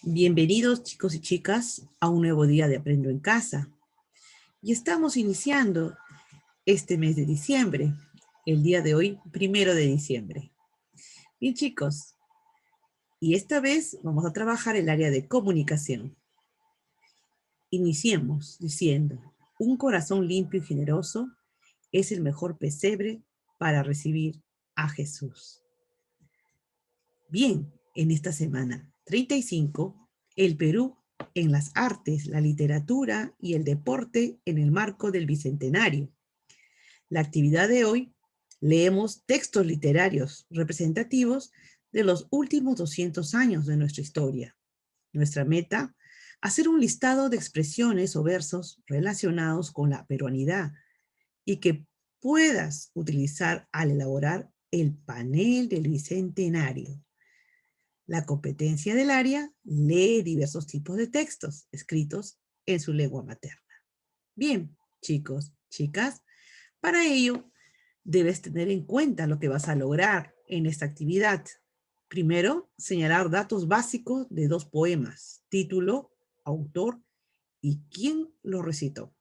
Bienvenidos chicos y chicas a un nuevo día de Aprendo en Casa. Y estamos iniciando este mes de diciembre, el día de hoy, 1 de diciembre. Bien chicos, y esta vez vamos a trabajar el área de comunicación. Iniciemos diciendo, un corazón limpio y generoso es el mejor pesebre para recibir a Jesús. Bien, en esta semana 35, el Perú en las artes, la literatura y el deporte en el marco del Bicentenario. La actividad de hoy, leemos textos literarios representativos de los últimos 200 años de nuestra historia. Nuestra meta, hacer un listado de expresiones o versos relacionados con la peruanidad y que puedas utilizar al elaborar el panel del Bicentenario. La competencia del área lee diversos tipos de textos escritos en su lengua materna. Bien, chicos, chicas, para ello debes tener en cuenta lo que vas a lograr en esta actividad. Primero, señalar datos básicos de 2 poemas, título, autor y quién lo recitó.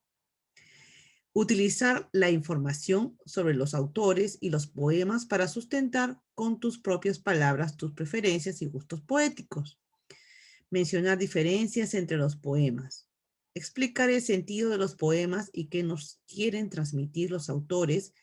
Utilizar la información sobre los autores y los poemas para sustentar con tus propias palabras tus preferencias y gustos poéticos. Mencionar diferencias entre los poemas. Explicar el sentido de los poemas y qué nos quieren transmitir los autores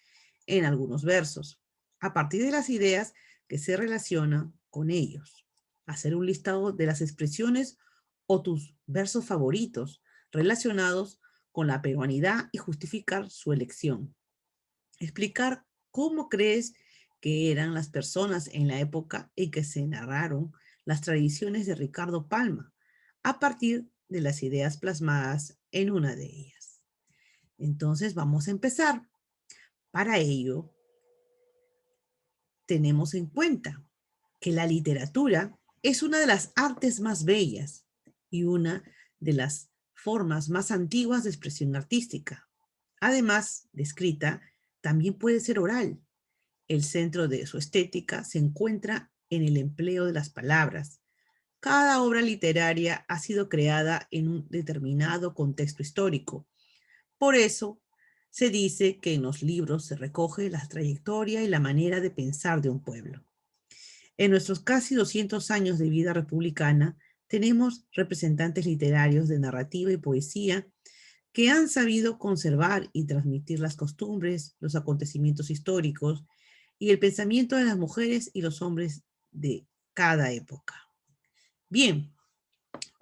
en algunos versos, a partir de las ideas que se relacionan con ellos. Hacer un listado de las expresiones o tus versos favoritos relacionados con la peruanidad y justificar su elección. Explicar cómo crees que eran las personas en la época en que se narraron las tradiciones de Ricardo Palma, a partir de las ideas plasmadas en una de ellas. Entonces vamos a empezar. Para ello, tenemos en cuenta que la literatura es una de las artes más bellas y una de las formas más antiguas de expresión artística. Además de escrita, también puede ser oral. El centro de su estética se encuentra en el empleo de las palabras. Cada obra literaria ha sido creada en un determinado contexto histórico. Por eso, se dice que en los libros se recoge la trayectoria y la manera de pensar de un pueblo. En nuestros casi 200 años de vida republicana, tenemos representantes literarios de narrativa y poesía que han sabido conservar y transmitir las costumbres, los acontecimientos históricos y el pensamiento de las mujeres y los hombres de cada época. Bien,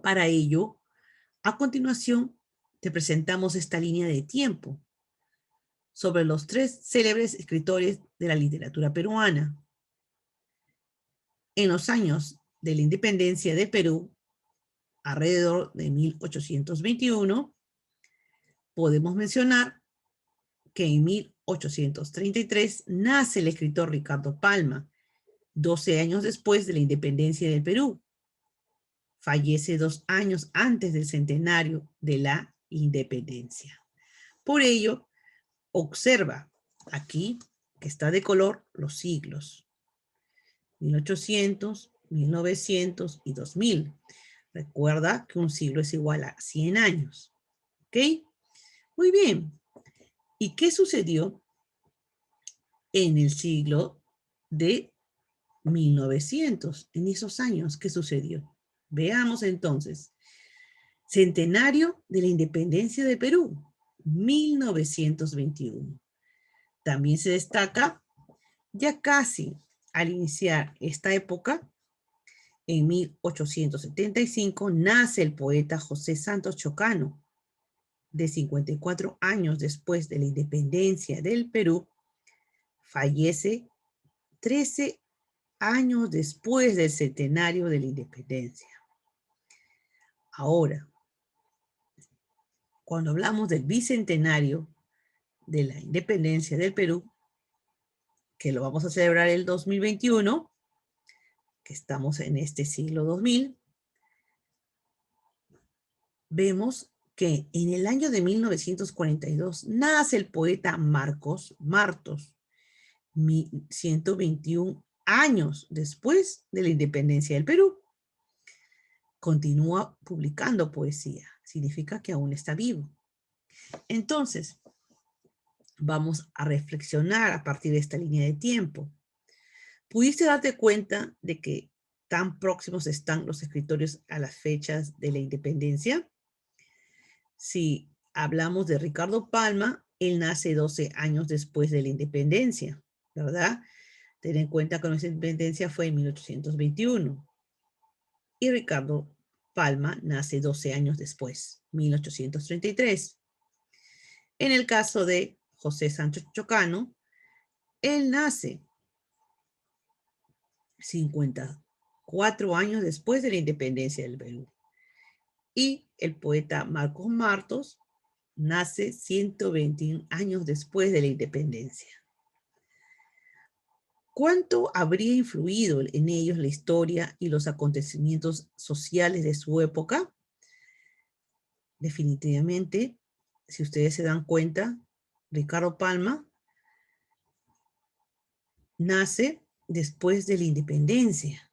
para ello, a continuación te presentamos esta línea de tiempo sobre los 3 célebres escritores de la literatura peruana. En los años de la independencia de Perú, alrededor de 1821, podemos mencionar que en 1833 nace el escritor Ricardo Palma, 12 años después de la independencia del Perú. Fallece 2 años antes del centenario de la independencia. Por ello, observa aquí que está de color los siglos. 1800, 1900 y 2000. Recuerda que un siglo es igual a 100 años. ¿Ok? Muy bien. ¿Y qué sucedió en el siglo de 1900? En esos años, ¿qué sucedió? Veamos entonces. Centenario de la independencia de Perú, 1921. También se destaca, ya casi al iniciar esta época, en 1875, nace el poeta José Santos Chocano. De 54 años después de la independencia del Perú, fallece 13 años después del centenario de la independencia. Ahora, cuando hablamos del bicentenario de la independencia del Perú, que lo vamos a celebrar el 2021, que estamos en este siglo 2000, vemos que en el año de 1942 nace el poeta Marcos Martos, 121 años después de la independencia del Perú. continúa publicando poesía. Significa que aún está vivo. Entonces, vamos a reflexionar a partir de esta línea de tiempo. ¿Pudiste darte cuenta de que tan próximos están los escritores a las fechas de la independencia? Si hablamos de Ricardo Palma, él nace 12 años después de la independencia, ¿verdad? Ten en cuenta que nuestra independencia fue en 1821. Y Ricardo Palma nace 12 años después, 1833. En el caso de José Santos Chocano, él nace 54 años después de la independencia del Perú. Y el poeta Marcos Martos nace 121 años después de la independencia. ¿Cuánto habría influido en ellos la historia y los acontecimientos sociales de su época? Definitivamente, si ustedes se dan cuenta, Ricardo Palma nace después de la independencia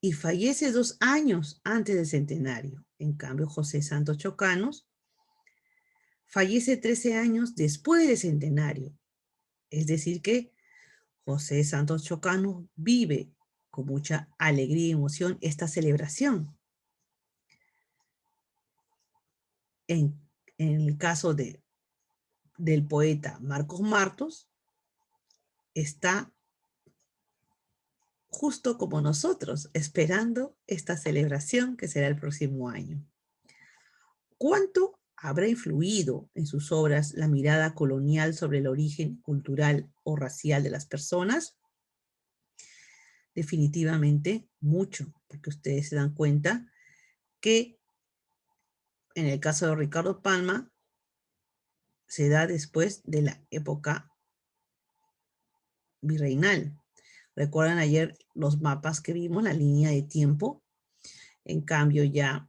y fallece 2 años antes del centenario. En cambio, José Santos Chocanos fallece 13 años después del centenario. Es decir que José Santos Chocano vive con mucha alegría y emoción esta celebración. En el caso del poeta Marcos Martos, está justo como nosotros, esperando esta celebración que será el próximo año. ¿Cuánto habrá influido en sus obras la mirada colonial sobre el origen cultural o racial de las personas? Definitivamente mucho, porque ustedes se dan cuenta que en el caso de Ricardo Palma se da después de la época virreinal. ¿Recuerdan ayer los mapas que vimos, la línea de tiempo? En cambio ya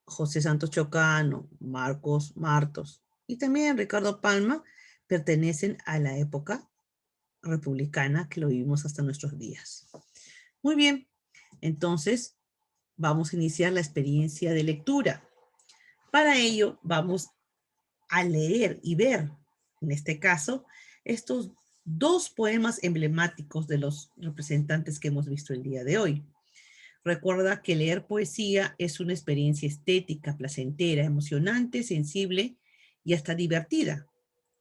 José Santos Chocano, Marcos Martos y también Ricardo Palma pertenecen a la época republicana que lo vivimos hasta nuestros días. Muy bien, entonces vamos a iniciar la experiencia de lectura. Para ello vamos a leer y ver, en este caso, estos 2 poemas emblemáticos de los representantes que hemos visto el día de hoy. Recuerda que leer poesía es una experiencia estética, placentera, emocionante, sensible y hasta divertida,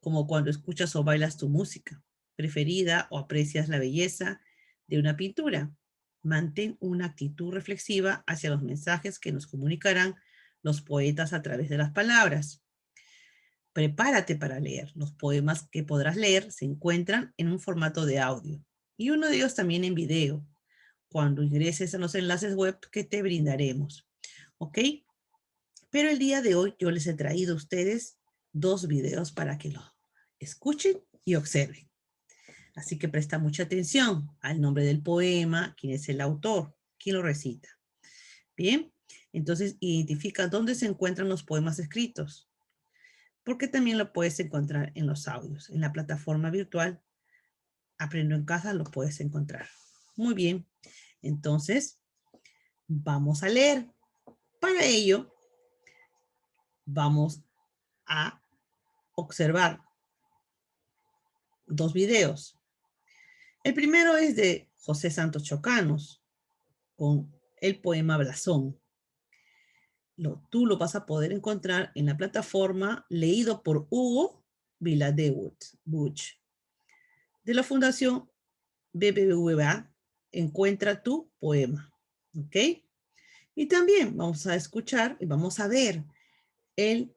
como cuando escuchas o bailas tu música preferida o aprecias la belleza de una pintura. Mantén una actitud reflexiva hacia los mensajes que nos comunicarán los poetas a través de las palabras. Prepárate para leer. Los poemas que podrás leer se encuentran en un formato de audio y uno de ellos también en video, cuando ingreses a los enlaces web que te brindaremos. ¿Ok? Pero el día de hoy yo les he traído a ustedes 2 videos para que lo escuchen y observen. Así que presta mucha atención al nombre del poema, quién es el autor, quién lo recita. Bien, entonces identifica dónde se encuentran los poemas escritos, porque también lo puedes encontrar en los audios. En la plataforma virtual Aprendo en Casa lo puedes encontrar. Muy bien, entonces vamos a leer. Para ello, vamos a observar 2 videos. El primero es de José Santos Chocanos, con el poema Blasón. Tú lo vas a poder encontrar en la plataforma leído por Hugo Viladeuch, de la Fundación BBVA. Encuentra tu poema. ¿Ok? Y también vamos a escuchar y vamos a ver el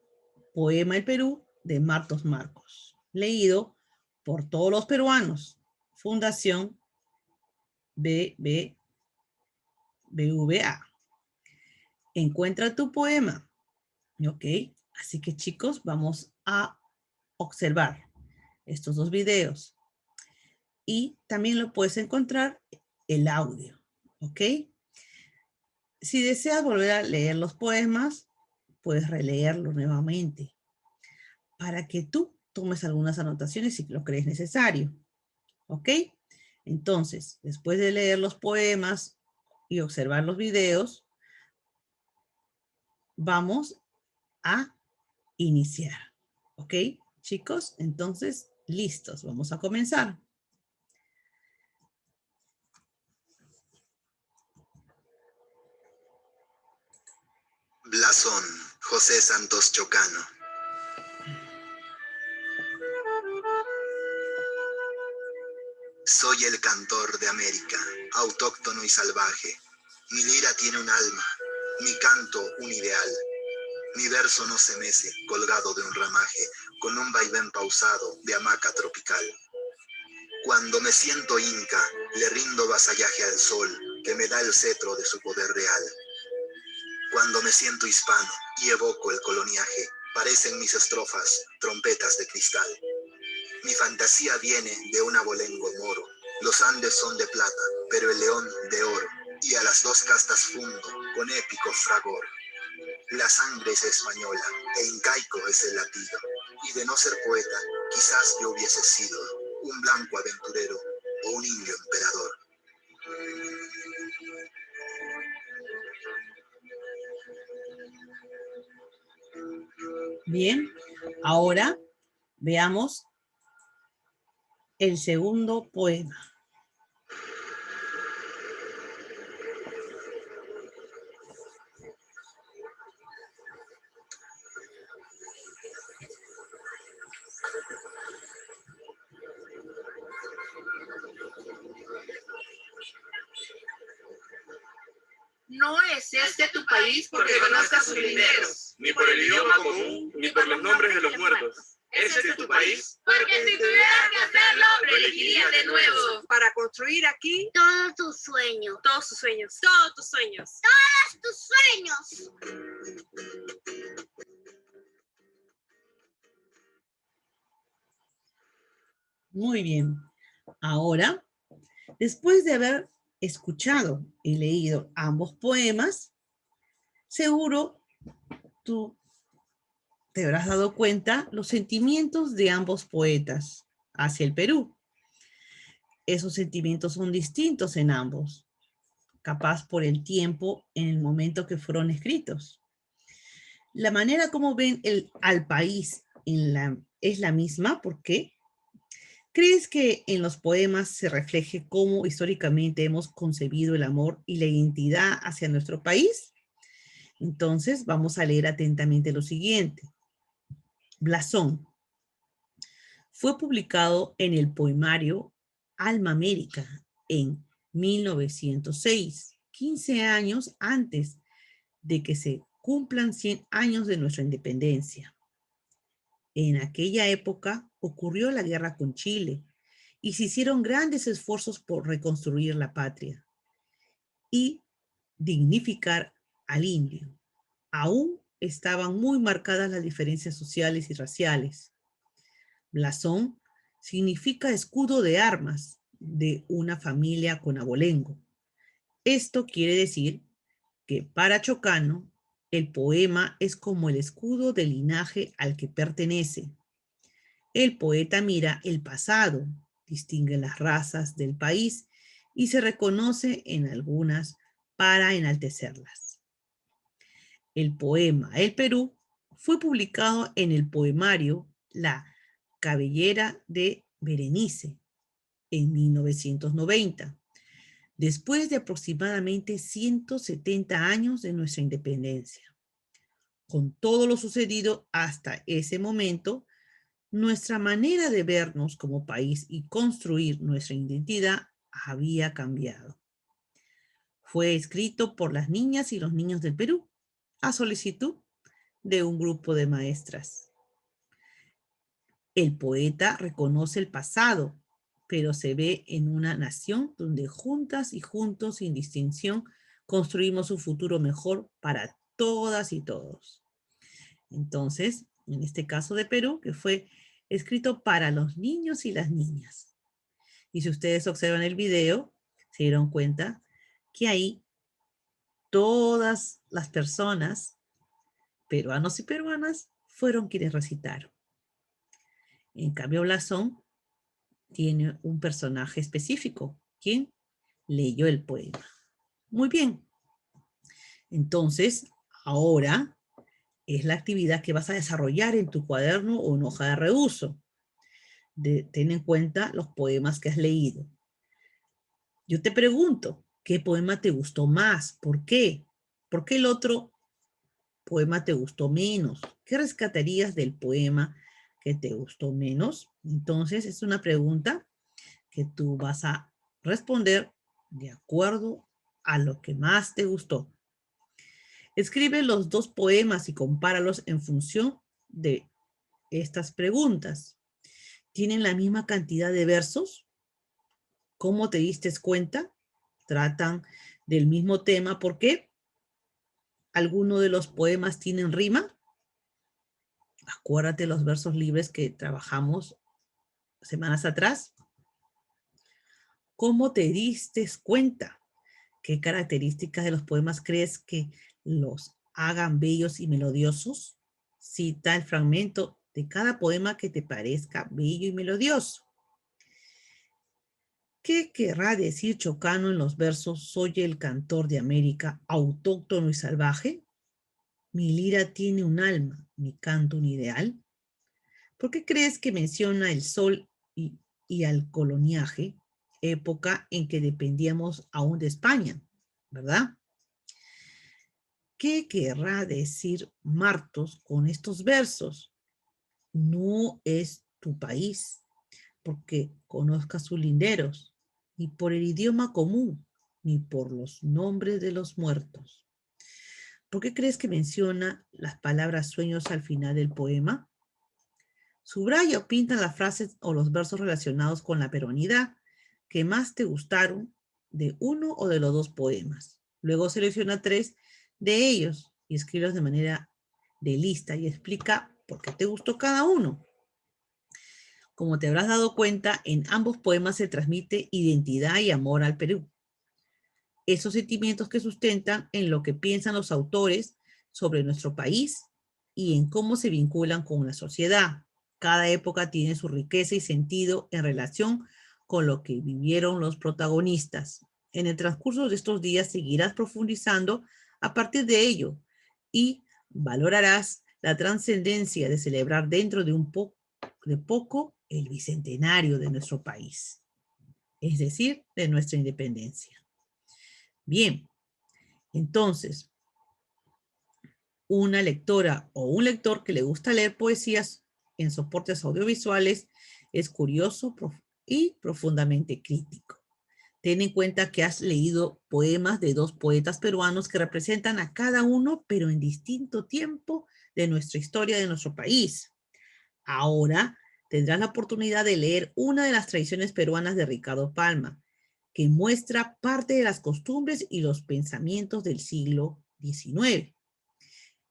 poema El Perú de Martos Marcos, leído por todos los peruanos. Fundación BBVA. Encuentra tu poema. ¿Ok? Así que chicos, vamos a observar estos 2 videos. Y también lo puedes encontrar el audio. ¿Ok? Si deseas volver a leer los poemas, puedes releerlo nuevamente para que tú tomes algunas anotaciones si lo crees necesario. ¿Ok? Entonces, después de leer los poemas y observar los videos, vamos a iniciar. ¿Ok, chicos? Entonces, listos. Vamos a comenzar. Blasón, José Santos Chocano. Soy el cantor de América, autóctono y salvaje. Mi lira tiene un alma, mi canto un ideal. Mi verso no se mece, colgado de un ramaje, con un vaivén pausado de hamaca tropical. Cuando me siento inca, le rindo vasallaje al sol, que me da el cetro de su poder real. Cuando me siento hispano y evoco el coloniaje, parecen mis estrofas trompetas de cristal. Mi fantasía viene de un abolengo moro. Los Andes son de plata, pero el león de oro. Y a las dos castas fundo con épico fragor. La sangre es española e incaico es el latido. Y de no ser poeta, quizás yo hubiese sido un blanco aventurero o un indio emperador. Bien, ahora veamos el segundo poema. No es este tu país porque conozcas sus linderos, ni por el idioma común, ni por los nombres de los muertos. ¿Es este tu país? porque si tuvieras que hacerlo, lo elegirías de nuevo. Para construir aquí todos tus sueños. todos tus sueños. Todos tus sueños. ¡Tus sueños! Muy bien. Ahora, después de haber escuchado y leído ambos poemas, seguro tú te habrás dado cuenta los sentimientos de ambos poetas hacia el Perú. Esos sentimientos son distintos en ambos, capaz por el tiempo en el momento que fueron escritos. La manera como ven al país es la misma, ¿por qué? ¿Crees que en los poemas se refleje cómo históricamente hemos concebido el amor y la identidad hacia nuestro país? Entonces, vamos a leer atentamente lo siguiente. Blasón. Fue publicado en el poemario Alma América en 1906, 15 años antes de que se cumplan 100 años de nuestra independencia. En aquella época ocurrió la guerra con Chile y se hicieron grandes esfuerzos por reconstruir la patria y dignificar al indio. Aún estaban muy marcadas las diferencias sociales y raciales. Blasón significa escudo de armas de una familia con abolengo. Esto quiere decir que para Chocano, el poema es como el escudo del linaje al que pertenece. El poeta mira el pasado, distingue las razas del país y se reconoce en algunas para enaltecerlas. El poema El Perú fue publicado en el poemario La Cabellera de Berenice en 1990, después de aproximadamente 170 años de nuestra independencia. Con todo lo sucedido hasta ese momento, nuestra manera de vernos como país y construir nuestra identidad había cambiado. Fue escrito por las niñas y los niños del Perú, a solicitud de un grupo de maestras. El poeta reconoce el pasado, pero se ve en una nación donde juntas y juntos, sin distinción, construimos un futuro mejor para todas y todos. Entonces, en este caso de Perú, que fue escrito para los niños y las niñas. Y si ustedes observan el video, se dieron cuenta que ahí todas las personas, peruanos y peruanas, fueron quienes recitaron. En cambio, Blasón tiene un personaje específico, quien leyó el poema. Muy bien. Entonces, ahora es la actividad que vas a desarrollar en tu cuaderno o en hoja de reuso. Ten en cuenta los poemas que has leído. Yo te pregunto, ¿qué poema te gustó más? ¿Por qué? ¿Por qué el otro poema te gustó menos? ¿Qué rescatarías del poema que te gustó menos? Entonces, es una pregunta que tú vas a responder de acuerdo a lo que más te gustó. Escribe los dos poemas y compáralos en función de estas preguntas. ¿Tienen la misma cantidad de versos? ¿Cómo te diste cuenta? ¿Tratan del mismo tema? ¿Por qué? ¿Alguno de los poemas tienen rima? Acuérdate los versos libres que trabajamos semanas atrás. ¿Cómo te diste cuenta? ¿Qué características de los poemas crees que los hagan bellos y melodiosos? Cita el fragmento de cada poema que te parezca bello y melodioso. ¿Qué querrá decir Chocano en los versos "Soy el cantor de América, autóctono y salvaje"? Mi lira tiene un alma, mi canto un ideal. ¿Por qué crees que menciona el sol y al coloniaje, época en que dependíamos aún de España, verdad? ¿Qué querrá decir Martos con estos versos? No es tu país, porque conozcas sus linderos, ni por el idioma común, ni por los nombres de los muertos. ¿Por qué crees que menciona las palabras sueños al final del poema? Subraya o pinta las frases o los versos relacionados con la peruanidad que más te gustaron de uno o de los dos poemas. Luego selecciona 3 de ellos y escríbelos de manera de lista y explica por qué te gustó cada uno. Como te habrás dado cuenta, en ambos poemas se transmite identidad y amor al Perú. Esos sentimientos que sustentan en lo que piensan los autores sobre nuestro país y en cómo se vinculan con la sociedad. Cada época tiene su riqueza y sentido en relación con lo que vivieron los protagonistas. En el transcurso de estos días seguirás profundizando a partir de ello y valorarás la trascendencia de celebrar dentro de poco el bicentenario de nuestro país, es decir, de nuestra independencia. Bien, entonces, una lectora o un lector que le gusta leer poesías en soportes audiovisuales es curioso y profundamente crítico. Ten en cuenta que has leído poemas de 2 poetas peruanos que representan a cada uno, pero en distinto tiempo de nuestra historia de nuestro país. Ahora tendrás la oportunidad de leer una de las tradiciones peruanas de Ricardo Palma, que muestra parte de las costumbres y los pensamientos del siglo XIX,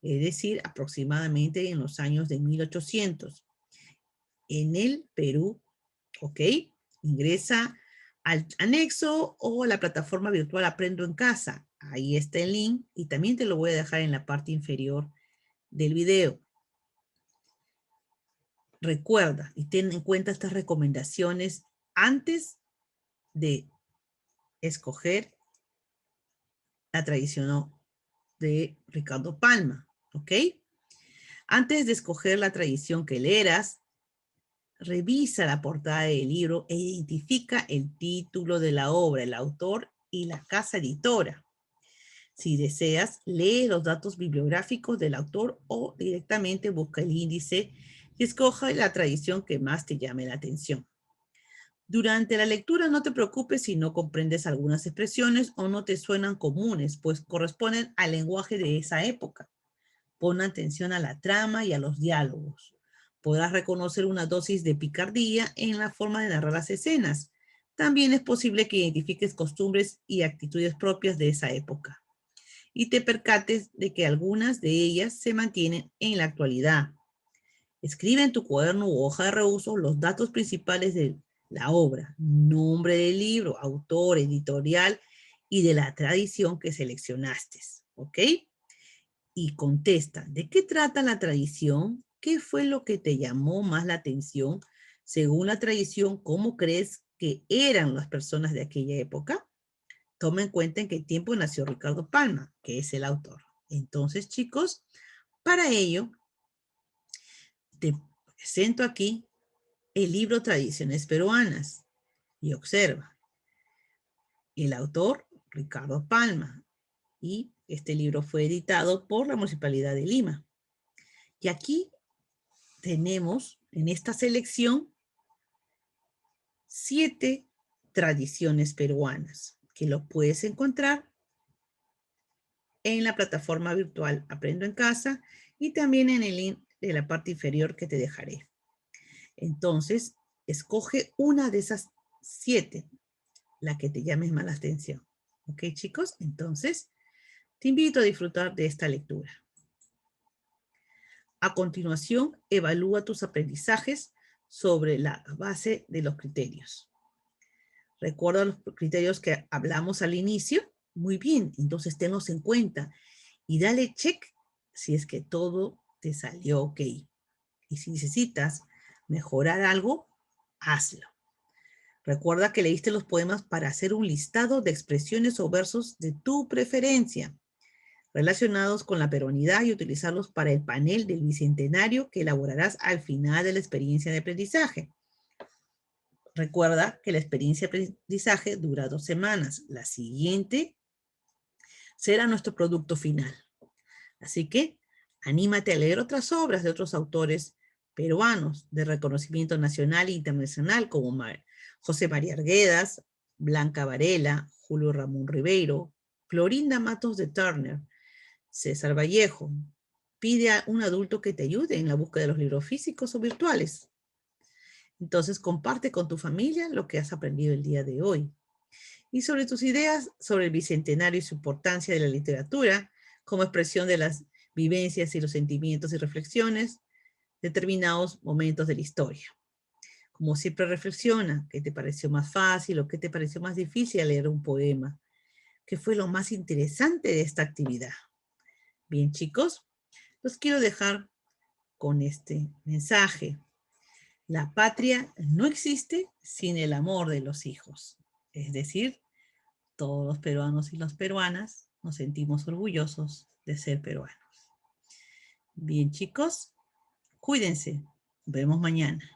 es decir, aproximadamente en los años de 1800. En el Perú, ¿ok? Ingresa al anexo o a la plataforma virtual Aprendo en Casa. Ahí está el link y también te lo voy a dejar en la parte inferior del video. Recuerda y ten en cuenta estas recomendaciones antes de escoger la tradición de Ricardo Palma, ¿ok? Antes de escoger la tradición que leerás, revisa la portada del libro e identifica el título de la obra, el autor y la casa editora. Si deseas, lee los datos bibliográficos del autor o directamente busca el índice y escoja la tradición que más te llame la atención. Durante la lectura no te preocupes si no comprendes algunas expresiones o no te suenan comunes, pues corresponden al lenguaje de esa época. Pon atención a la trama y a los diálogos. Podrás reconocer una dosis de picardía en la forma de narrar las escenas. También es posible que identifiques costumbres y actitudes propias de esa época y te percates de que algunas de ellas se mantienen en la actualidad. Escribe en tu cuaderno u hoja de reuso los datos principales de la obra, nombre del libro, autor, editorial y de la tradición que seleccionaste, ¿ok? Y contesta, ¿de qué trata la tradición? ¿Qué fue lo que te llamó más la atención? Según la tradición, ¿cómo crees que eran las personas de aquella época? toma en cuenta en qué tiempo nació Ricardo Palma, que es el autor. Entonces, chicos, para ello, te presento aquí el libro Tradiciones Peruanas. Y observa, el autor, Ricardo Palma. Y este libro fue editado por la Municipalidad de Lima. Y aquí tenemos, en esta selección, 7 tradiciones peruanas, que lo puedes encontrar en la plataforma virtual Aprendo en Casa y también en el link de la parte inferior que te dejaré. Entonces, escoge una de esas 7, la que te llame más la atención. ¿Ok, chicos? Entonces, te invito a disfrutar de esta lectura. A continuación, evalúa tus aprendizajes sobre la base de los criterios. ¿Recuerda los criterios que hablamos al inicio? Muy bien, entonces tenlos en cuenta y dale check si es que todo te salió ok. Y si necesitas mejorar algo, hazlo. Recuerda que leíste los poemas para hacer un listado de expresiones o versos de tu preferencia relacionados con la peruanidad y utilizarlos para el panel del bicentenario que elaborarás al final de la experiencia de aprendizaje. Recuerda que la experiencia de aprendizaje dura 2 semanas. La siguiente será nuestro producto final. Así que anímate a leer otras obras de otros autores peruanos de reconocimiento nacional e internacional como José María Arguedas, Blanca Varela, Julio Ramón Ribeiro, Clorinda Matos de Turner, César Vallejo. Pide a un adulto que te ayude en la búsqueda de los libros físicos o virtuales. Entonces, comparte con tu familia lo que has aprendido el día de hoy. Y sobre tus ideas sobre el bicentenario y su importancia de la literatura como expresión de las vivencias y los sentimientos y reflexiones de determinados momentos de la historia. Como siempre, reflexiona qué te pareció más fácil o qué te pareció más difícil leer un poema. ¿Qué fue lo más interesante de esta actividad? Bien, chicos, los quiero dejar con este mensaje. La patria no existe sin el amor de los hijos. Es decir, todos los peruanos y las peruanas nos sentimos orgullosos de ser peruanos. Bien, chicos, cuídense. Nos vemos mañana.